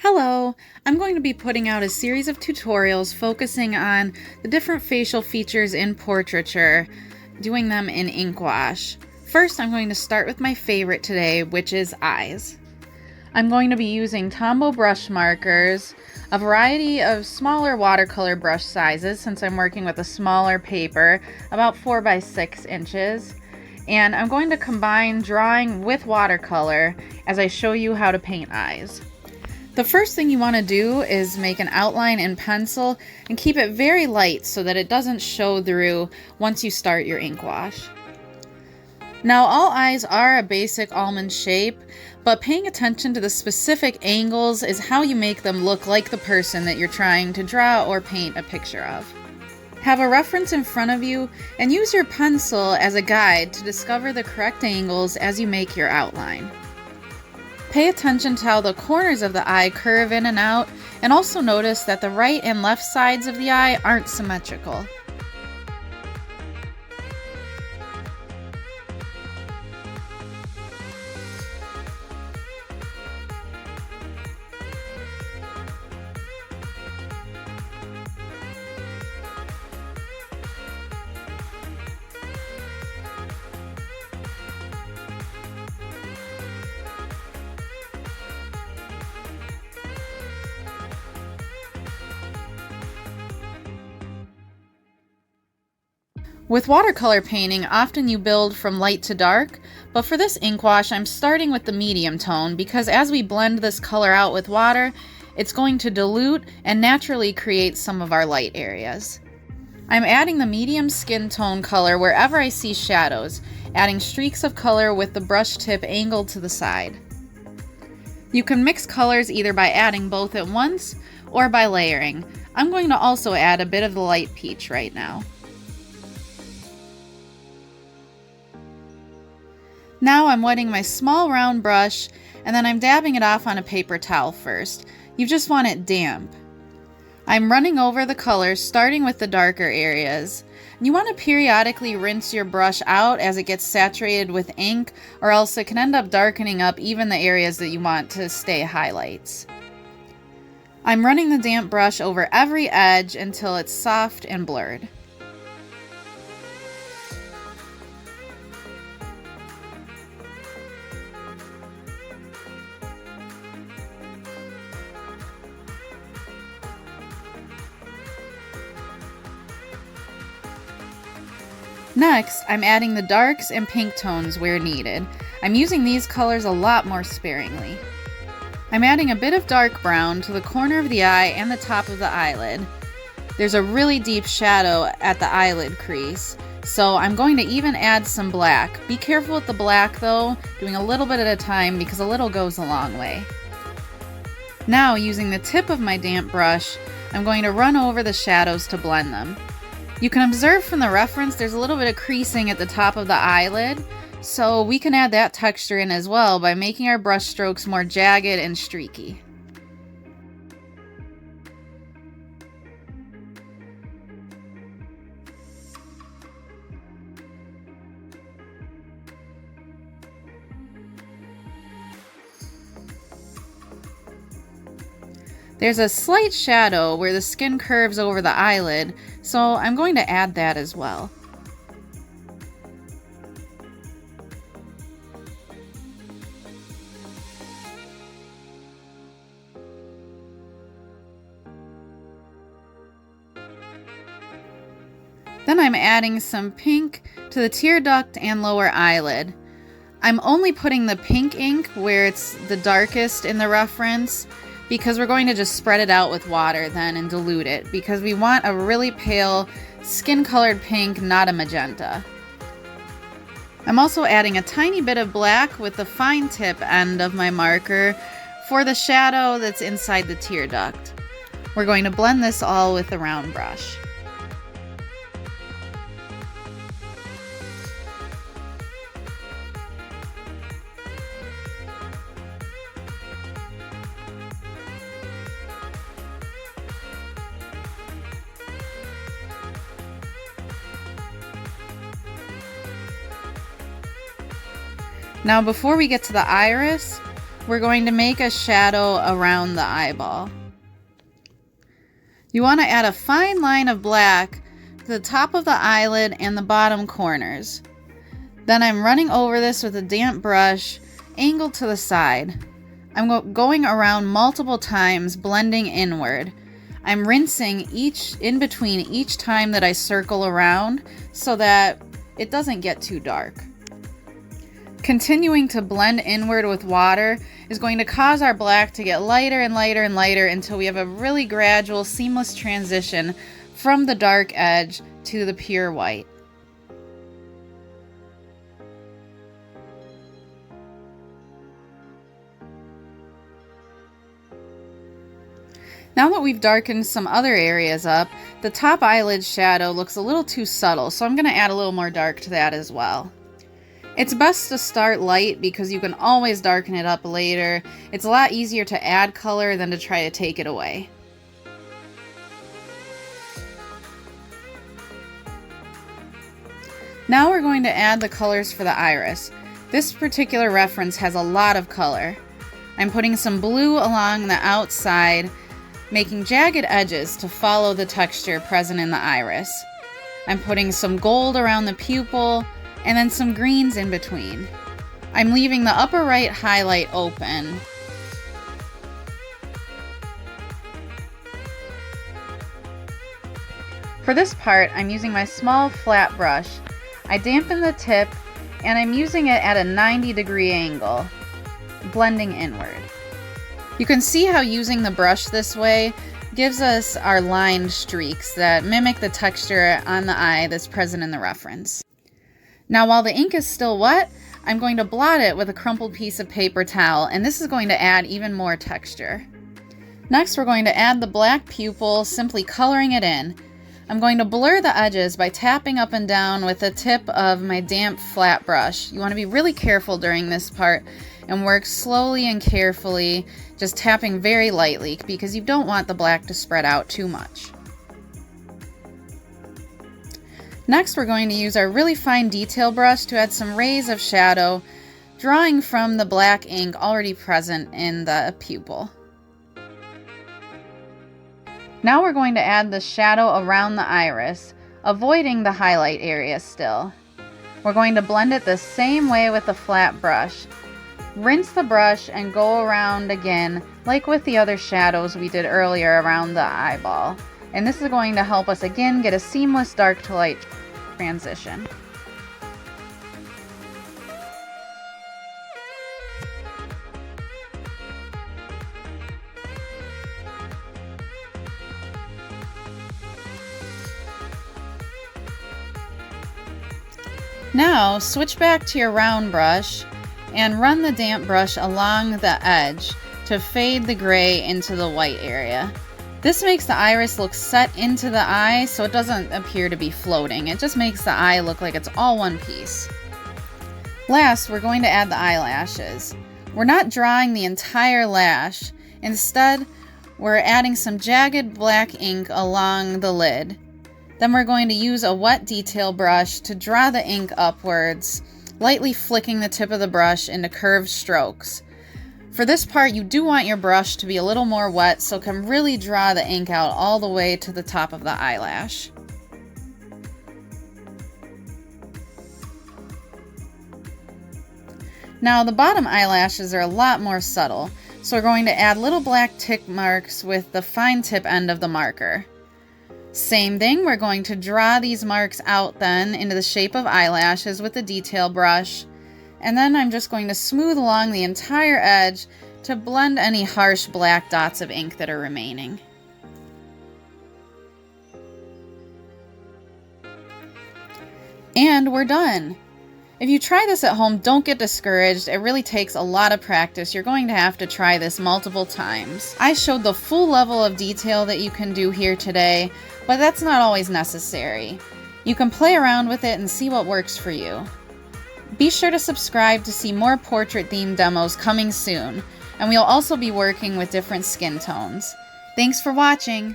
Hello! I'm going to be putting out a series of tutorials focusing on the different facial features in portraiture, doing them in ink wash. First, I'm going to start with my favorite today, which is eyes. I'm going to be using Tombo brush markers, a variety of smaller watercolor brush sizes since I'm working with a smaller paper, about 4 by 6 inches. And I'm going to combine drawing with watercolor as I show you how to paint eyes. The first thing you want to do is make an outline in pencil and keep it very light so that it doesn't show through once you start your ink wash. Now, all eyes are a basic almond shape, but paying attention to the specific angles is how you make them look like the person that you're trying to draw or paint a picture of. Have a reference in front of you and use your pencil as a guide to discover the correct angles as you make your outline. Pay attention to how the corners of the eye curve in and out, and also notice that the right and left sides of the eye aren't symmetrical. With watercolor painting, often you build from light to dark, but for this ink wash, I'm starting with the medium tone because as we blend this color out with water, it's going to dilute and naturally create some of our light areas. I'm adding the medium skin tone color wherever I see shadows, adding streaks of color with the brush tip angled to the side. You can mix colors either by adding both at once or by layering. I'm going to also add a bit of the light peach right now. Now I'm wetting my small round brush and then I'm dabbing it off on a paper towel first. You just want it damp. I'm running over the colors starting with the darker areas. You want to periodically rinse your brush out as it gets saturated with ink, or else it can end up darkening up even the areas that you want to stay highlights. I'm running the damp brush over every edge until it's soft and blurred. Next, I'm adding the darks and pink tones where needed. I'm using these colors a lot more sparingly. I'm adding a bit of dark brown to the corner of the eye and the top of the eyelid. There's a really deep shadow at the eyelid crease, so I'm going to even add some black. Be careful with the black though, doing a little bit at a time because a little goes a long way. Now, using the tip of my damp brush, I'm going to run over the shadows to blend them. You can observe from the reference there's a little bit of creasing at the top of the eyelid, so we can add that texture in as well by making our brush strokes more jagged and streaky. There's a slight shadow where the skin curves over the eyelid, so I'm going to add that as well. Then I'm adding some pink to the tear duct and lower eyelid. I'm only putting the pink ink where it's the darkest in the reference, because we're going to just spread it out with water then and dilute it because we want a really pale skin colored pink, not a magenta. I'm also adding a tiny bit of black with the fine tip end of my marker for the shadow that's inside the tear duct. We're going to blend this all with the round brush. Now before we get to the iris, we're going to make a shadow around the eyeball. You want to add a fine line of black to the top of the eyelid and the bottom corners. Then I'm running over this with a damp brush, angled to the side. I'm going around multiple times, blending inward. I'm rinsing in between each time that I circle around so that it doesn't get too dark. Continuing to blend inward with water is going to cause our black to get lighter and lighter and lighter until we have a really gradual, seamless transition from the dark edge to the pure white. Now that we've darkened some other areas up, the top eyelid shadow looks a little too subtle, so I'm going to add a little more dark to that as well. It's best to start light because you can always darken it up later. It's a lot easier to add color than to try to take it away. Now we're going to add the colors for the iris. This particular reference has a lot of color. I'm putting some blue along the outside, making jagged edges to follow the texture present in the iris. I'm putting some gold around the pupil and then some greens in between. I'm leaving the upper right highlight open. For this part, I'm using my small flat brush. I dampen the tip and I'm using it at a 90-degree angle, blending inward. You can see how using the brush this way gives us our lined streaks that mimic the texture on the eye that's present in the reference. Now while the ink is still wet, I'm going to blot it with a crumpled piece of paper towel, and this is going to add even more texture. Next, we're going to add the black pupil, simply coloring it in. I'm going to blur the edges by tapping up and down with the tip of my damp flat brush. You want to be really careful during this part and work slowly and carefully, just tapping very lightly because you don't want the black to spread out too much. Next, we're going to use our really fine detail brush to add some rays of shadow, drawing from the black ink already present in the pupil. Now we're going to add the shadow around the iris, avoiding the highlight area still. We're going to blend it the same way with the flat brush. Rinse the brush and go around again, like with the other shadows we did earlier around the eyeball. And this is going to help us again get a seamless dark to light transition. Now switch back to your round brush and run the damp brush along the edge to fade the gray into the white area. This makes the iris look set into the eye so it doesn't appear to be floating. It just makes the eye look like it's all one piece. Last, we're going to add the eyelashes. We're not drawing the entire lash. Instead, we're adding some jagged black ink along the lid. Then we're going to use a wet detail brush to draw the ink upwards, lightly flicking the tip of the brush into curved strokes. For this part, you do want your brush to be a little more wet so it can really draw the ink out all the way to the top of the eyelash. Now the bottom eyelashes are a lot more subtle, so we're going to add little black tick marks with the fine tip end of the marker. Same thing, we're going to draw these marks out then into the shape of eyelashes with the detail brush. And then I'm just going to smooth along the entire edge to blend any harsh black dots of ink that are remaining. And we're done. If you try this at home, don't get discouraged. It really takes a lot of practice. You're going to have to try this multiple times. I showed the full level of detail that you can do here today, but that's not always necessary. You can play around with it and see what works for you. Be sure to subscribe to see more portrait-themed demos coming soon, and we'll also be working with different skin tones. Thanks for watching!